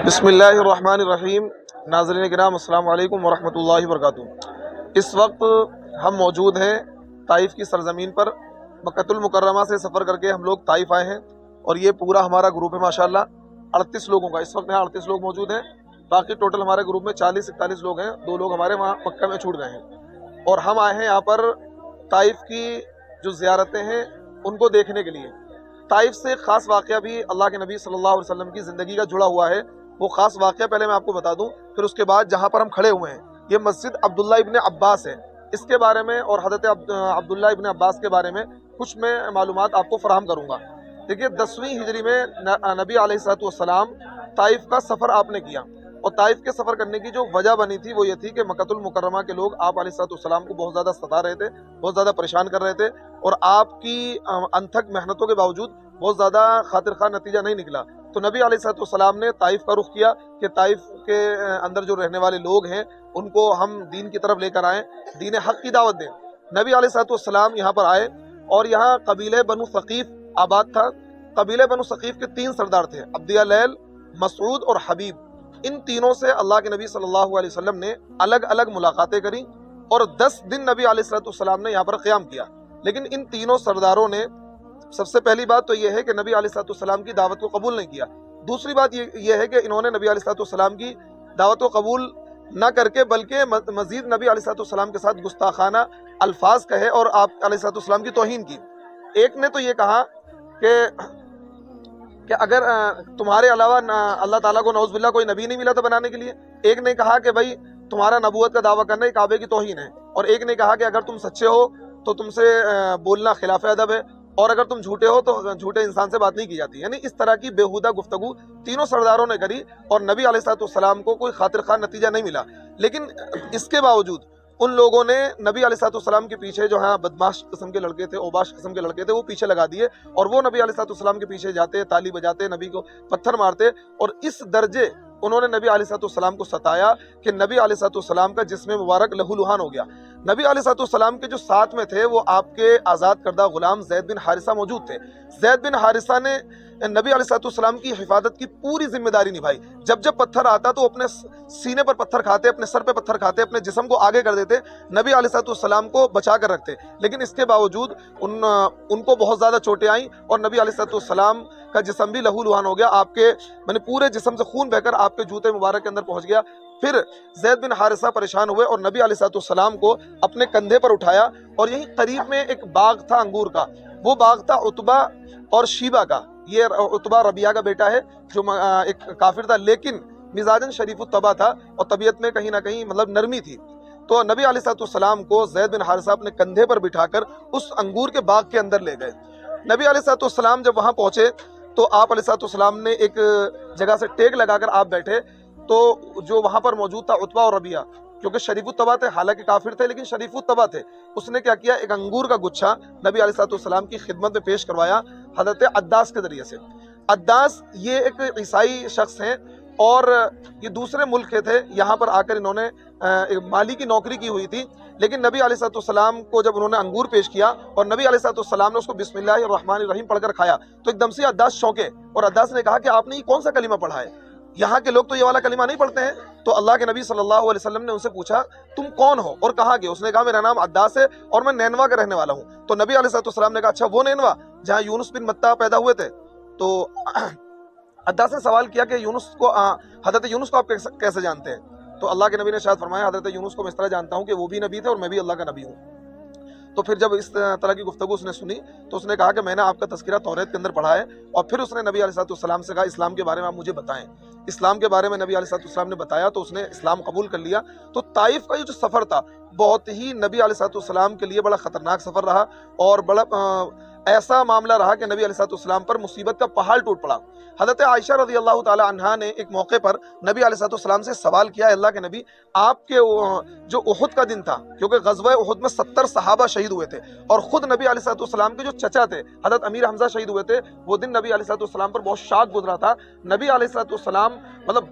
بسم اللہ الرحمن الرحیم۔ ناظرین کرام السلام علیکم ورحمۃ اللہ وبرکاتہ۔ اس وقت ہم موجود ہیں طائف کی سرزمین پر۔ مکۃ المکرمہ سے سفر کر کے ہم لوگ طائف آئے ہیں اور یہ پورا ہمارا گروپ ہے ماشاءاللہ 38 لوگوں کا۔ اس وقت یہاں 38 لوگ موجود ہیں، باقی ٹوٹل ہمارے گروپ میں 40-41 لوگ ہیں، 2 لوگ ہمارے وہاں مکہ میں چھوٹ گئے ہیں۔ اور ہم آئے ہیں یہاں پر طائف کی جو زیارتیں ہیں ان کو دیکھنے کے لیے۔ طائف سے ایک خاص واقعہ بھی اللہ کے نبی صلی اللہ علیہ وسلم کی زندگی کا جڑا ہوا ہے۔ وہ خاص واقعہ پہلے میں آپ کو بتا دوں، پھر اس کے بعد جہاں پر ہم کھڑے ہوئے ہیں یہ مسجد عبداللہ ابن عباس ہے، اس کے بارے میں اور حضرت عبداللہ ابن عباس کے بارے میں کچھ میں معلومات آپ کو فراہم کروں گا۔ دیکھیے 10ویں ہجری میں نبی علیہ السلام طائف کا سفر آپ نے کیا، اور طائف کے سفر کرنے کی جو وجہ بنی تھی وہ یہ تھی کہ مکۃ المکرمہ کے لوگ آپ علیہ السلام کو بہت زیادہ ستا رہے تھے، بہت زیادہ پریشان کر رہے تھے، اور آپ کی انتھک محنتوں کے باوجود بہت زیادہ خاطر خواہ نتیجہ نہیں نکلا۔ تو نبی علیہ السلام نے طائف کا رخ کیا کہ طائف کے اندر جو رہنے والے لوگ ہیں ان کو ہم دین کی طرف لے کر آئیں، دین حق کی دعوت دیں۔ نبی علیہ السلام یہاں پر آئے اور یہاں قبیلہ بنو ثقیف آباد تھا۔ قبیلہ بنو ثقیف کے 3 سردار تھے، عبد لیل، مسعود اور حبیب۔ ان تینوں سے اللہ کے نبی صلی اللہ علیہ وسلم نے الگ الگ ملاقاتیں کریں اور 10 دن نبی علیہ السلام نے یہاں پر قیام کیا۔ لیکن ان تینوں سرداروں نے سب سے پہلی بات تو یہ ہے کہ نبی علیہ السلام کی دعوت کو قبول نہیں کیا۔ دوسری بات یہ ہے کہ انہوں نے نبی علیہ السلام کی دعوت کو قبول نہ کر کے بلکہ مزید نبی علیہ السلام کے ساتھ گستاخانہ الفاظ کہے اور آپ علیہ السلام کی توہین کی۔ ایک نے تو یہ کہا کہ اگر تمہارے علاوہ اللہ تعالیٰ کو نعوذ باللہ کوئی نبی نہیں ملا تھا بنانے کے لیے۔ ایک نے کہا کہ بھائی تمہارا نبوت کا دعویٰ کرنا کعبے کی توہین ہے، اور ایک نے کہا کہ اگر تم سچے ہو تو تم سے بولنا خلاف ادب ہے، اور اگر تم جھوٹے ہو تو جھوٹے انسان سے بات نہیں کی جاتی۔ یعنی اس طرح کی بےہودہ گفتگو تینوں سرداروں نے کری اور نبی علیہ السلام کو کوئی خاطر خواہ نتیجہ نہیں ملا۔ لیکن اس کے باوجود ان لوگوں نے نبی علیہ السلام کے پیچھے جو ہاں بدماش قسم کے لڑکے تھے، اوباش قسم کے لڑکے تھے، وہ پیچھے لگا دیے اور وہ نبی علیہ السلام کے پیچھے جاتے، تالی بجاتے، نبی کو پتھر مارتے، اور اس درجے انہوں نے نبی علیہ السلام کو ستایا کہ نبی علیہ السلام کا جسم مبارک لہو لہان ہو گیا۔ نبی علیہ السلام کے جو ساتھ میں تھے وہ آپ کے آزاد کردہ غلام زید بن حارثہ موجود تھے۔ زید بن حارثہ نے نبی علیہ السلام کی حفاظت کی پوری ذمہ داری نبھائی۔ جب جب پتھر آتا تو اپنے سینے پر پتھر کھاتے، اپنے سر پہ پتھر کھاتے، اپنے جسم کو آگے کر دیتے، نبی علیہ السلام کو بچا کر رکھتے۔ لیکن اس کے باوجود ان کو بہت زیادہ چوٹیں آئیں اور نبی علیہ السلام کا جسم بھی لہو لہان ہو گیا، آپ کے پورے جسم سے خون بہ کر آپ کے جوتے مبارک کے اندر پہنچ گیا۔ پھر زید بن حارثہ پریشان ہوئے اور نبی علیہ السلام کو اپنے کندھے پر اٹھایا، اور یہیں قریب میں ایک باغ تھا انگور کا، وہ باغ تھا عتبہ اور شیبہ کا۔ یہ عتبہ ربیعہ کا بیٹا ہے جو ایک کافر تھا، لیکن مزاجن شریف الطبع تھا اور طبیعت میں کہیں نہ کہیں نرمی تھی۔ تو نبی علیہ السلام کو زید بن حارثہ اپنے کندھے پر بٹھا کر اس انگور کے باغ کے اندر لے گئے۔ نبی علیہ السلام جب وہاں پہنچے تو آپ علیہ السلام نے ایک جگہ سے ٹیک لگا کر آپ بیٹھے، تو جو وہاں پر موجود تھا عتبہ اور ربیعہ، کیونکہ شریف الطبع تھے، حالانکہ کافر تھے لیکن شریف الطبع تھے، اس نے کیا کیا، ایک انگور کا گچھا نبی علیہ السلام کی خدمت میں پیش کروایا حضرت عداس کے ذریعے سے۔ عداس یہ ایک عیسائی شخص ہیں اور یہ دوسرے ملک کے تھے، یہاں پر آ کر انہوں نے مالی کی نوکری کی ہوئی تھی، لیکن نبی علیہ السلام کو جب انہوں نے انگور پیش کیا اور نبی علیہ السلام نے اس کو بسم اللہ الرحمن الرحیم پڑھ کر کھایا تو ایک دم سے عداس چونکے، اور عداس نے کہا کہ آپ نے یہ کون سا کلمہ پڑھا ہے؟ یہاں کے لوگ تو یہ والا کلمہ نہیں پڑھتے ہیں۔ تو اللہ کے نبی صلی اللہ علیہ وسلم نے ان سے پوچھا تم کون ہو اور کہاں گئے؟ اس نے کہا میرا نام عداس ہے اور میں نینوا کا رہنے والا ہوں۔ تو نبی علیہ السلام نے کہا اچھا وہ نینوا جہاں یونس بن متہ پیدا ہوئے تھے؟ تو عداس نے سوال کیا کہ حضرت یونس کو آپ کیسے جانتے ہیں؟ تو اللہ کے نبی نے شاید فرمایا حضرت یونس کو میں اس طرح جانتا ہوں کہ وہ بھی نبی تھے اور میں بھی اللہ کا نبی ہوں۔ تو پھر جب اس طرح کی گفتگو اس نے سنی تو اس نے کہا کہ میں نے آپ کا تذکرہ توریت کے اندر پڑھا ہے، اور پھر اس نے نبی علیہ السلام سے کہا اسلام کے بارے میں آپ مجھے بتائیں۔ اسلام کے بارے میں نبی علیہ السلام نے بتایا تو اس نے اسلام قبول کر لیا۔ تو طائف کا یہ جو سفر تھا بہت ہی نبی علیہ السلام کے لیے بڑا خطرناک سفر رہا، اور بڑا ایسا معاملہ رہا کہ نبی علیہ السلام پر مصیبت کا پہاڑ ٹوٹ پڑا۔ حضرت عائشہ رضی اللہ تعالی عنہا نے ایک موقع پر نبی علیہ السلام سے سوال کیا، اللہ کے نبی آپ کے جو احد کا دن تھا، کیونکہ غزوہ احد میں 70 صحابہ شہید ہوئے تھے، اور خود نبی علیہ السلام کے جو چچا تھے حضرت امیر حمزہ شہید ہوئے تھے، وہ دن نبی علیہ السلام پر بہت شاق گزرا تھا۔ نبی علیہ السلام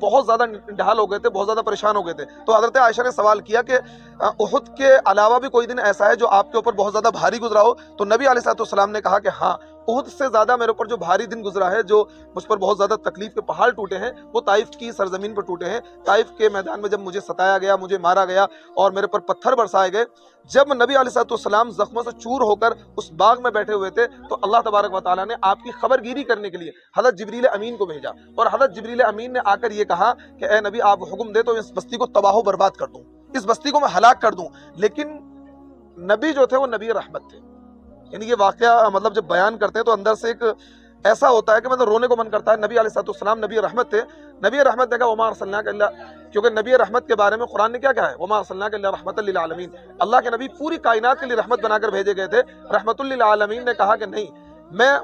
بہت زیادہ انتحال ہو گئے تھے، بہت زیادہ پریشان ہو گئے تھے۔ تو حضرت عائشہ نے سوال کیا کہ احد کے علاوہ بھی کوئی دن ایسا ہے جو آپ کے اوپر بہت زیادہ بھاری گزرا ہو؟ تو نبی علیہ السلام نے کہا کہ ہاں احد سے زیادہ میرے اوپر جو بھاری دن گزرا ہے، جو مجھ پر بہت زیادہ تکلیف کے پہاڑ ٹوٹے ہیں، وہ طائف کی سرزمین پر ٹوٹے ہیں۔ طائف کے میدان میں جب مجھے ستایا گیا، مجھے مارا گیا اور میرے پر پتھر برسائے گئے، جب نبی علیہ السلام زخموں سے چور ہو کر اس باغ میں بیٹھے ہوئے تھے، تو اللہ تبارک و تعالیٰ نے آپ کی خبر گیری کرنے کے لیے حضرت جبریل امین کو بھیجا، اور حضرت جبریل امین نے آ کر یہ کہا کہ اے نبی، آپ حکم دے تو اس بستی کو تباہ و برباد کر دوں، اس بستی کو میں ہلاک کر دوں۔ لیکن نبی جو تھے وہ نبی رحمت تھے، یعنی یہ واقعہ مطلب جب بیان کرتے ہیں تو اندر سے ایک ایسا ہوتا ہے کہ مطلب رونے کو من کرتا ہے۔ نبی علیہ السلام نبی رحمت تھے، نبی رحمت نے کہا وما ارسلناک الا، کیونکہ نبی رحمت کے بارے میں قرآن نے کیا کہا ہے، وما ارسلناک الا رحمت للعالمین، اللہ کے نبی پوری کائنات کے لیے رحمت بنا کر بھیجے گئے تھے۔ رحمت للعالمین نے کہا کہ نہیں،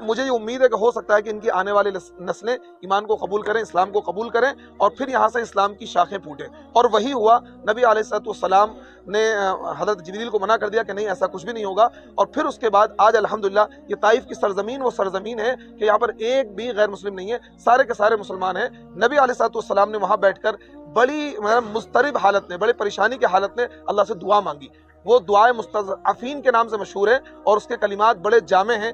مجھے یہ امید ہے کہ ہو سکتا ہے کہ ان کی آنے والی نسلیں ایمان کو قبول کریں، اسلام کو قبول کریں، اور پھر یہاں سے اسلام کی شاخیں پھوٹیں، اور وہی ہوا۔ نبی علیہ السلام نے حضرت جبریل کو منع کر دیا کہ نہیں، ایسا کچھ بھی نہیں ہوگا، اور پھر اس کے بعد آج الحمدللہ یہ طائف کی سرزمین وہ سرزمین ہے کہ یہاں پر ایک بھی غیر مسلم نہیں ہے، سارے کے سارے مسلمان ہیں۔ نبی علیہ السلام نے وہاں بیٹھ کر بڑی مضطرب حالت میں، بڑے پریشانی کی حالت میں اللہ سے دعا مانگی۔ وہ دعائے مستضعفین کے نام سے مشہور ہے، اور اس کے کلمات بڑے جامع ہیں۔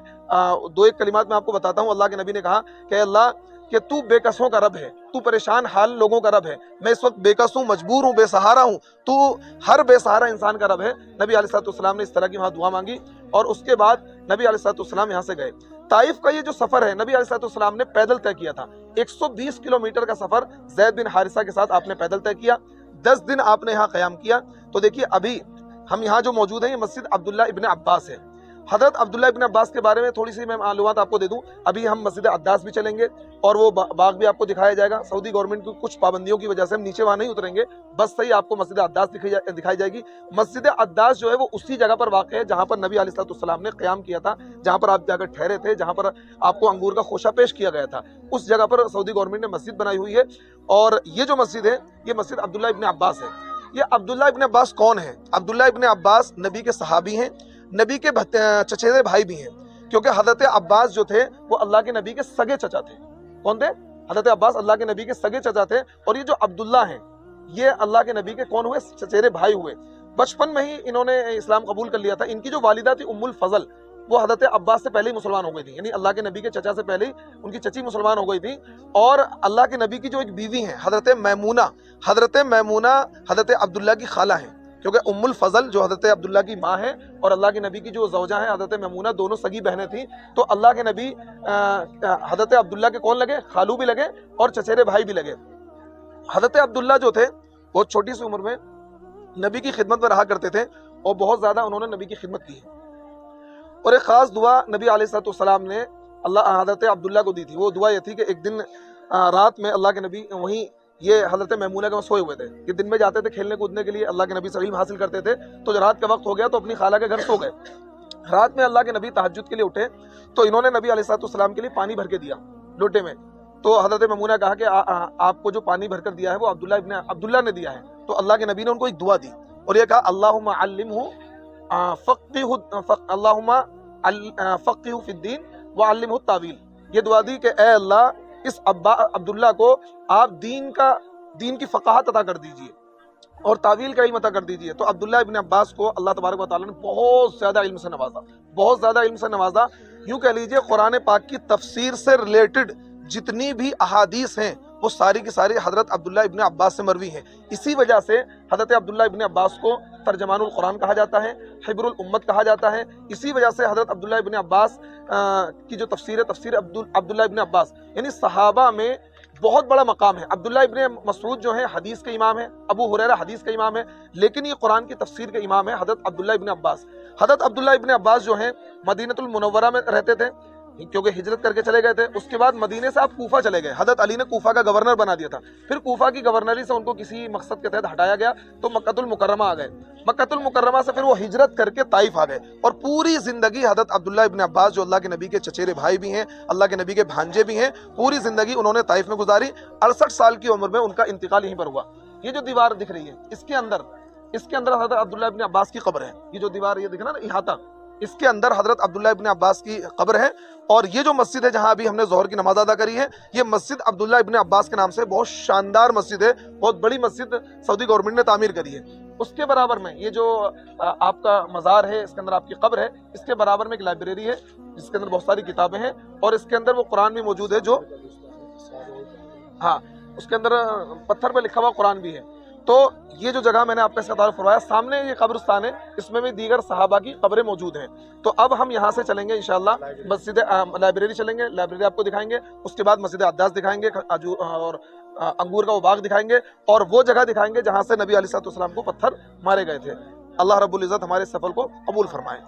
دو ایک کلمات میں آپ کو بتاتا ہوں۔ اللہ کے نبی نے کہا کہ اے اللہ، کہ تو بے کسوں کا رب ہے، تو پریشان حال لوگوں کا رب ہے، میں اس وقت بے کس ہوں، مجبور ہوں، بے سہارا ہوں، تو ہر بے سہارا انسان کا رب ہے۔ نبی علیہ السلام نے اس طرح کی وہاں دعا مانگی، اور اس کے بعد نبی علیہ السلام یہاں سے گئے۔ طائف کا یہ جو سفر ہے، نبی علیہ السلام نے پیدل طے کیا تھا۔ 120 کلومیٹر کا سفر زید بن حارثہ کے ساتھ آپ نے پیدل طے کیا، 10 دن آپ نے یہاں قیام کیا۔ تو دیکھیے ابھی ہم یہاں جو موجود ہیں، یہ مسجد عبداللہ ابن عباس ہے۔ حضرت عبداللہ ابن عباس کے بارے میں تھوڑی سی میں معلومات آپ کو دے دوں۔ ابھی ہم مسجد عداس بھی چلیں گے، اور وہ باغ بھی آپ کو دکھایا جائے گا۔ سعودی گورنمنٹ کی کچھ پابندیوں کی وجہ سے ہم نیچے وہاں نہیں اتریں گے، بس صحیح آپ کو مسجد عداس دکھائی جائے گی۔ مسجد عداس جو ہے وہ اسی جگہ پر واقع ہے جہاں پر نبی علیہ السلام نے قیام کیا تھا، جہاں پر آپ جا کر ٹھہرے تھے، جہاں پر آپ کو انگور کا خوشہ پیش کیا گیا تھا، اس جگہ پر سعودی گورنمنٹ نے مسجد بنائی ہوئی ہے۔ اور یہ جو مسجد ہے، یہ مسجد عبداللہ ابن عباس ہے۔ یہ عبداللہ ابن عباس کون ہے؟ عبداللہ ابن عباس نبی کے صحابی ہیں، نبی کے چچیرے بھائی بھی ہیں، کیونکہ حضرت عباس جو تھے وہ اللہ کے نبی کے سگے چچا تھے۔ کون تھے؟ حضرت عباس اللہ کے نبی کے سگے چچا تھے، اور یہ جو عبداللہ ہیں، یہ اللہ کے نبی کے کون ہوئے؟ چچیرے بھائی ہوئے۔ بچپن میں ہی انہوں نے اسلام قبول کر لیا تھا۔ ان کی جو والدہ تھی ام الفضل، وہ حضرت عباس سے پہلے ہی مسلمان ہو گئی تھی، یعنی اللہ کے نبی کے چچا سے پہلے ہی ان کی چچی مسلمان ہو گئی تھی۔ اور اللہ کے نبی کی جو ایک بیوی ہیں حضرت میمونہ، حضرت عبداللہ کی خالہ ہیں، کیونکہ ام الفضل جو حضرت عبداللہ کی ماں ہے اور اللہ کے نبی کی جو زوجہ ہیں حضرت میمونہ، دونوں سگی بہنیں تھیں۔ تو اللہ کے نبی حضرت عبداللہ کے کون لگے؟ خالو بھی لگے اور چچیرے بھائی بھی لگے۔ حضرت عبداللہ جو تھے بہت چھوٹی سی عمر میں نبی کی خدمت میں رہا کرتے تھے، اور بہت زیادہ انہوں نے نبی کی خدمت کی ہے۔ اور ایک خاص دعا نبی علیہ السلام نے حضرت عبداللہ کو دی تھی۔ وہ دعا یہ تھی کہ ایک دن رات میں اللہ کے نبی وہیں، یہ حضرت میمونہ کے وہاں سوئے ہوئے تھے، کہ دن میں جاتے تھے کھیلنے کودنے کے لیے، اللہ کے نبی سے علم حاصل کرتے تھے، تو جب رات کا وقت ہو گیا تو اپنی خالہ کے گھر سو گئے۔ رات میں اللہ کے نبی تہجد کے لیے اٹھے، تو انہوں نے نبی علیہ السلام کے لیے پانی بھر کے دیا لوٹے میں۔ تو حضرت میمونہ کہا کہ آپ کو جو پانی بھر کر دیا ہے وہ عبداللہ نے دیا ہے۔ تو اللہ کے نبی نے ان کو ایک دعا دی، اور یہ کہا اللہم علمہ فقہہ فی الدین وعلمہ التاویل۔ یہ دعا دی کہ اے اللہ، اس عبداللہ کو آپ دین کی فقاہت عطا کر دیجئے اور تعویل کا علم عطا کر دیجئے۔ تو عبداللہ ابن عباس کو اللہ تبارک و تعالیٰ نے بہت زیادہ علم سے نوازا، بہت زیادہ علم سے نوازا۔ یوں کہہ لیجئے قرآن پاک کی تفسیر سے ریلیٹڈ جتنی بھی احادیث ہیں وہ ساری کی ساری حضرت عبداللہ ابن عباس سے مروی ہیں۔ اسی وجہ سے حضرت عبداللہ ابن عباس کو ترجمان القرآن کہا جاتا ہے، حبر الامت کہا جاتا ہے۔ اسی وجہ سے حضرت عبداللہ ابن عباس کی جو تفسیر ہے، تفسیر عبداللہ ابن عباس، یعنی صحابہ میں بہت بڑا مقام ہے۔ عبداللہ ابن مسعود جو ہیں حدیث کے امام ہیں، ابو ہریرہ حدیث کے امام ہیں، لیکن یہ قرآن کی تفسیر کے امام ہیں حضرت عبداللہ ابن عباس۔ حضرت عبداللہ ابن عباس جو ہیں مدینہ المنورہ میں رہتے تھے، کیونکہ ہجرت کر کے چلے گئے تھے۔ اس کے بعد مدینے سے آپ کوفہ چلے گئے، حضرت علی نے کوفہ کا گورنر بنا دیا تھا۔ پھر کوفہ کی گورنری سے ان کو کسی مقصد کے تحت ہٹایا گیا تو مکہ المکرمہ آ گئے۔ مکہ المکرمہ سے پھر وہ ہجرت کر کے طائف آ گئے، اور پوری زندگی حضرت عبداللہ ابن عباس جو اللہ کے نبی کے چچیرے بھائی بھی ہیں، اللہ کے نبی کے بھانجے بھی ہیں، پوری زندگی انہوں نے طائف میں گزاری۔ 68 سال کی عمر میں ان کا انتقال یہیں پر ہوا۔ یہ جو دیوار دکھ رہی ہے، اس کے اندر حضرت عبداللہ ابن عباس کی قبر ہے۔ یہ جو دیوار یہ دکھنا نا احاطہ، اس کے اندر حضرت عبداللہ ابن عباس کی قبر ہے۔ اور یہ جو مسجد ہے جہاں ابھی ہم نے ظہر کی نماز ادا کری ہے، یہ مسجد عبداللہ ابن عباس کے نام سے بہت شاندار مسجد ہے، بہت بڑی مسجد سعودی گورنمنٹ نے تعمیر کری ہے۔ اس کے برابر میں یہ جو آپ کا مزار ہے، اس کے اندر آپ کی قبر ہے، اس کے برابر میں ایک لائبریری ہے جس کے اندر بہت ساری کتابیں ہیں، اور اس کے اندر وہ قرآن بھی موجود ہے جو ہاں اس کے اندر پتھر پہ لکھا ہوا قرآن بھی ہے۔ تو یہ جو جگہ میں نے آپ کا اس کا تعارف کروایا، سامنے یہ قبرستان ہے، اس میں بھی دیگر صحابہ کی قبریں موجود ہیں۔ تو اب ہم یہاں سے چلیں گے انشاءاللہ مسجد لائبریری چلیں گے، لائبریری آپ کو دکھائیں گے، اس کے بعد مسجد عداس دکھائیں گے اور انگور کا وہ باغ دکھائیں گے، اور وہ جگہ دکھائیں گے جہاں سے نبی علیہ الصلوۃ والسلام کو پتھر مارے گئے تھے۔ اللہ رب العزت ہمارے سفر کو قبول فرمائے۔